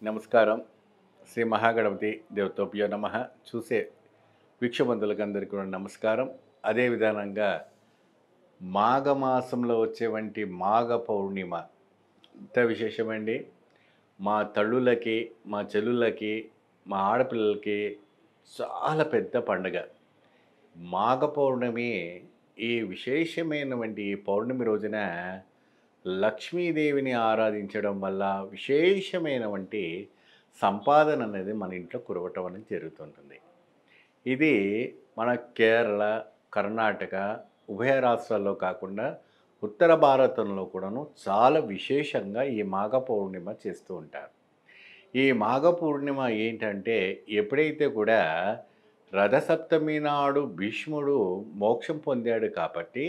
నమస్కారం. శ్రీ మహాగణపతి దేవతోభ్యో నమః. చూసే వీక్షబంధులకందరికీ కూడా నమస్కారం. అదే విధానంగా మాఘమాసంలో వచ్చేవంటి మాఘ పౌర్ణిమ ఇంత విశేషమండి. మా తల్లులకి, మా చెల్లులకి, మా ఆడపిల్లలకి చాలా పెద్ద పండగ. మాఘ పౌర్ణమి ఈ విశేషమైనటువంటి ఈ పౌర్ణమి రోజున లక్ష్మీదేవిని ఆరాధించడం వల్ల విశేషమైనటువంటి సంపాదన అనేది మన ఇంట్లో కురవటం అనేది జరుగుతుంటుంది. ఇది మన కేరళ, కర్ణాటక ఉభయ రాష్ట్రాల్లో కాకుండా ఉత్తర భారతంలో కూడాను చాలా విశేషంగా ఈ మాఘ పౌర్ణిమ చేస్తూ ఉంటారు. ఈ మాఘ పూర్ణిమ ఏంటంటే ఎప్పుడైతే కూడా రథసప్తమి నాడు భీష్ముడు మోక్షం పొందాడు కాబట్టి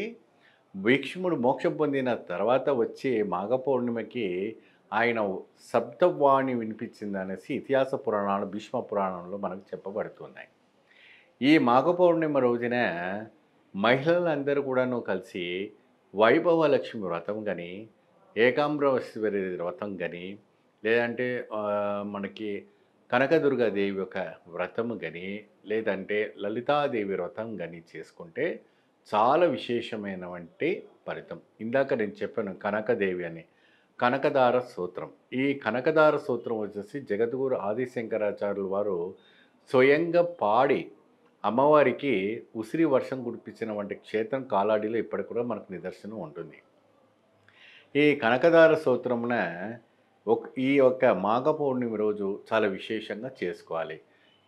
భీష్ముడు మోక్షం పొందిన తర్వాత వచ్చే మాఘ పౌర్ణిమకి ఆయన సప్తవాణి వినిపించిందనేసి ఇతిహాస పురాణాలు భీష్మ పురాణంలో మనకు చెప్పబడుతున్నాయి. ఈ మాఘ పౌర్ణిమ రోజున మహిళలందరూ కూడాను కలిసి వైభవలక్ష్మి వ్రతం కానీ ఏకాంబరేశ్వరి వ్రతం కానీ లేదంటే మనకి కనకదుర్గాదేవి యొక్క వ్రతము కానీ లేదంటే లలితాదేవి వ్రతం కానీ చేసుకుంటే చాలా విశేషమైనటువంటి ఫలితం. ఇందాక నేను చెప్పాను కనకదేవి అని. కనకదార సూత్రం. ఈ కనకదార సూత్రం వచ్చేసి జగద్గురు ఆదిశంకరాచార్యుల వారు స్వయంగా పాడి అమ్మవారికి ఉసిరి వర్షం కురిపించిన వంటి క్షేత్రం కాలాడిలో ఇప్పటికి కూడా మనకు నిదర్శనం ఉంటుంది. ఈ కనకదార స్తోత్రమున ఈ యొక్క మాఘ పౌర్ణమి రోజు చాలా విశేషంగా చేసుకోవాలి.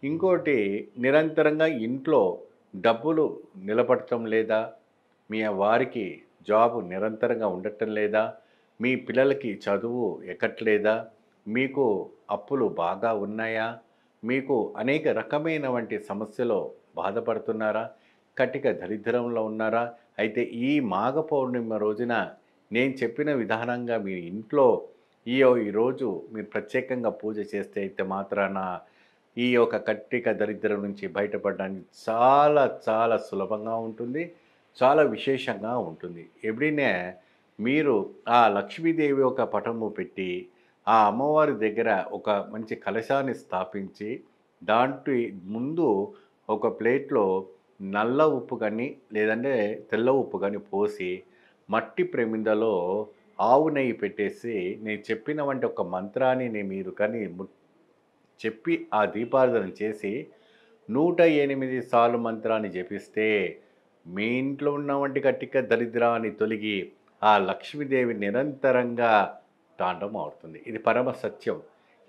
ఇంకోటి నిరంతరంగా ఇంట్లో డబ్బులు నిలబడటం లేదా, మీ వారికి జాబు నిరంతరంగా ఉండటం లేదా, మీ పిల్లలకి చదువు ఎక్కట్లేదా, మీకు అప్పులు బాగా ఉన్నాయా, మీకు అనేక రకమైనటువంటి సమస్యలు బాధపడుతున్నారా, కటిక దరిద్రంలో ఉన్నారా, అయితే ఈ మాఘ పౌర్ణిమ రోజున నేను చెప్పిన విధానంగా మీ ఇంట్లో ఈరోజు మీరు ప్రత్యేకంగా పూజ చేస్తే అయితే మాత్రాన ఈ యొక్క కట్టిక దరిద్రం నుంచి బయటపడడానికి చాలా చాలా సులభంగా ఉంటుంది. చాలా విశేషంగా ఉంటుంది. ఎప్పుడైనా మీరు ఆ లక్ష్మీదేవి ఒక పటము పెట్టి ఆ అమ్మవారి దగ్గర ఒక మంచి కలశాన్ని స్థాపించి దాంట్లో ముందు ఒక ప్లేట్లో నల్ల ఉప్పు కానీ లేదంటే తెల్ల ఉప్పు కానీ పోసి మట్టి ప్రమిదలో ఆవు నెయ్యి పెట్టేసి నేను చెప్పిన వంటి ఒక మంత్రాన్ని మీరు కానీ చెప్పి ఆ దీపారాధన చేసి 108 సార్లు మంత్రాన్ని జపిస్తే మీ ఇంట్లో ఉన్నవంటి కట్టిక దరిద్రాన్ని తొలగి ఆ లక్ష్మీదేవి నిరంతరంగా తాండవం అవుతుంది. ఇది పరమ సత్యం.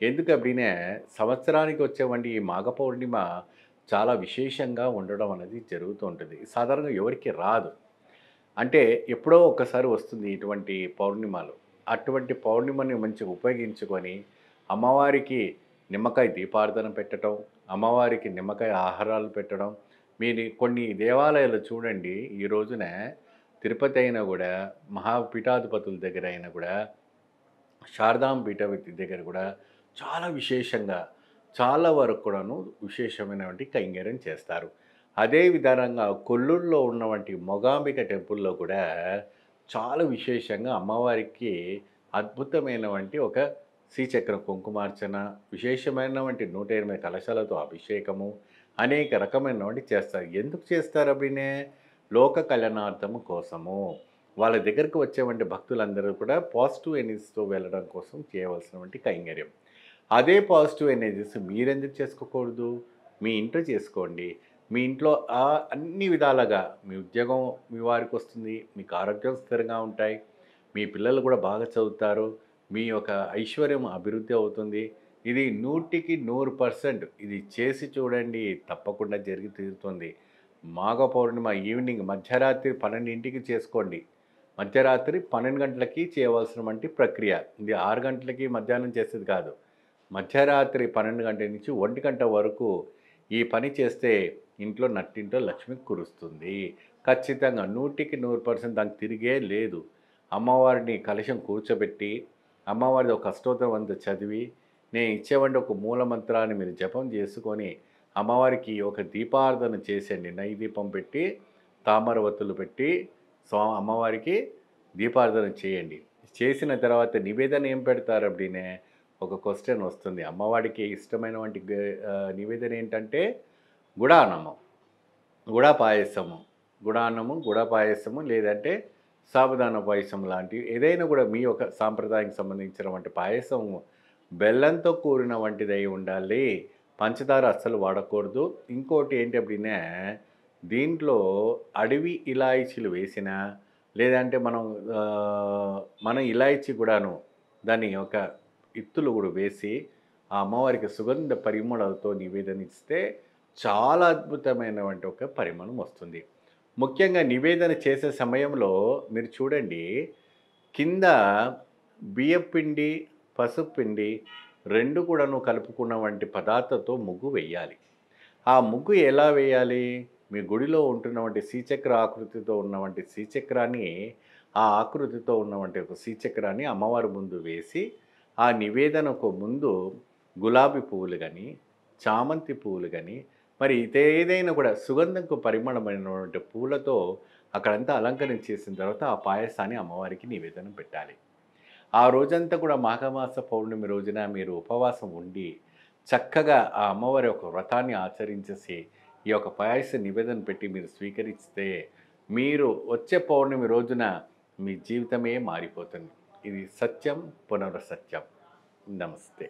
ఎందుకు అప్పుడే సంవత్సరానికి వచ్చేవంటి ఈ మాఘ పౌర్ణిమ చాలా విశేషంగా ఉండడం అనేది జరుగుతూ ఉంటుంది. సాధారణంగా ఎవరికి రాదు. అంటే ఎప్పుడో ఒక్కసారి వస్తుంది ఇటువంటి పౌర్ణిమలు. అటువంటి పౌర్ణిమని మంచిగా ఉపయోగించుకొని అమ్మవారికి నిమ్మకాయ దీపారాధన పెట్టడం, అమ్మవారికి నిమ్మకాయ ఆహారాలు పెట్టడం. మీరు కొన్ని దేవాలయాలు చూడండి ఈ రోజున తిరుపతి అయినా కూడా మహాపీఠాధిపతుల దగ్గర అయినా కూడా శారదాంబ పీఠాధిపతి దగ్గర కూడా చాలా విశేషంగా చాలా వరకు కూడాను విశేషమైనటువంటి కైంకర్యం చేస్తారు. అదే విధానంగా కొల్లూరులో ఉన్నవంటి మొగాంబిక టెంపుల్‌లో కూడా చాలా విశేషంగా అమ్మవారికి అద్భుతమైనవంటి ఒక శ్రీచక్ర కుంకుమార్చన, విశేషమైనవంటి 108 కలశాలతో అభిషేకము, అనేక రకమైనవంటి చేస్తారు. ఎందుకు చేస్తారు అవినే? లోక కళ్యాణార్థం కోసము. వాళ్ళ దగ్గరికి వచ్చేవంటి భక్తులందరూ కూడా పాజిటివ్ ఎనర్జీస్‌తో వెళ్ళడం కోసం చేయవలసినవంటి కైంకర్యం. అదే పాజిటివ్ ఎనర్జీస్ మీరెందుకు చేసుకోకూడదు? మీ ఇంట్లో చేసుకోండి. మీ ఇంట్లో అన్ని విధాలుగా మీ ఉద్యోగం మీ వారికొస్తుంది. మీకు ఆరోగ్యం స్థిరంగా ఉంటాయి. మీ పిల్లలు కూడా బాగా చదువుతారు. మీ యొక్క ఐశ్వర్యం అభివృద్ధి అవుతుంది. ఇది 100కి 100% ఇది చేసి చూడండి. తప్పకుండా జరిగి తీరుతుంది. మాఘ పౌర్ణిమ ఈవినింగ్ మధ్యరాత్రి 12కి చేసుకోండి. మధ్యరాత్రి 12 గంటలకి చేయవలసినటువంటి ప్రక్రియ. ఇది 6 గంటలకి మధ్యాహ్నం చేసేది కాదు. మధ్యరాత్రి 12 గంటల నుంచి 1 గంట వరకు ఈ పని చేస్తే ఇంట్లో నట్టింట్లో లక్ష్మి కురుస్తుంది. ఖచ్చితంగా 100కి 100% దానికి తిరిగే లేదు. అమ్మవారిని కలశం కూర్చోబెట్టి, అమ్మవారిది ఒక అష్టోత్తరం అంతా చదివి, నేను ఇచ్చేవంటి ఒక మూల మంత్రాన్ని మీరు జపం చేసుకొని, అమ్మవారికి ఒక దీపారాధన చేసేయండి. నెయ్యి దీపం పెట్టి, తామర ఒత్తులు పెట్టి, అమ్మవారికి దీపారాధన చేయండి. చేసిన తర్వాత నివేదన ఏం పెడతారు అప్పుడినే ఒక క్వశ్చన్ వస్తుంది. అమ్మవారికి ఇష్టమైనటువంటి నివేదన ఏంటంటే గుడాన్నము, గుడా పాయసము, గుడాన్నము, గుడా పాయసము లేదంటే సాబుదానా పాయసం లాంటివి ఏదైనా కూడా మీ యొక్క సాంప్రదాయానికి సంబంధించినటువంటి పాయసం బెల్లంతో కూడిన వంటిదై ఉండాలి. పంచదార అస్సలు వాడకూడదు. ఇంకోటి ఏంటంటేనే దీంట్లో అడవి ఇలాయచీలు వేసినా, లేదంటే మన ఇలాయచీ కూడాను దాన్ని ఒక ఇత్తులు కూడా వేసి, ఆ అమ్మవారికి సుగంధ పరిమళాలతో నివేదన ఇస్తే చాలా అద్భుతమైనటువంటి ఒక పరిమళం వస్తుంది. ముఖ్యంగా నివేదన చేసే సమయంలో మీరు చూడండి, కింద బియ్యపిండి, పసుపు పిండి 2 కూడాను కలుపుకున్న వంటి పదార్థంతో ముగ్గు వెయ్యాలి. ఆ ముగ్గు ఎలా వేయాలి? మీ గుడిలో ఉంటున్నవంటి శ్రీచక్ర ఆకృతితో ఉన్నవంటి శ్రీచక్రాన్ని, ఆ ఆకృతితో ఉన్నవంటి ఒక శ్రీచక్రాన్ని అమ్మవారి ముందు వేసి, ఆ నివేదనకు ముందు గులాబీ పువ్వులు గానీ, చామంతి పువ్వులు గానీ, మరి ఇదేదైనా కూడా సుగంధంకు పరిమళమైనటువంటి పూలతో అక్కడంతా అలంకరించేసిన తర్వాత ఆ పాయసాన్ని అమ్మవారికి నివేదన పెట్టాలి. ఆ రోజంతా కూడా మాఘమాస పౌర్ణమి రోజున మీరు ఉపవాసం ఉండి, చక్కగా ఆ అమ్మవారి యొక్క వ్రతాన్ని ఆచరించేసి, ఈ యొక్క పాయస నివేదన పెట్టి మీరు స్వీకరిస్తే, మీరు వచ్చే పౌర్ణమి రోజున మీ జీవితమే మారిపోతుంది. ఇది సత్యం పునరసత్యం. నమస్తే.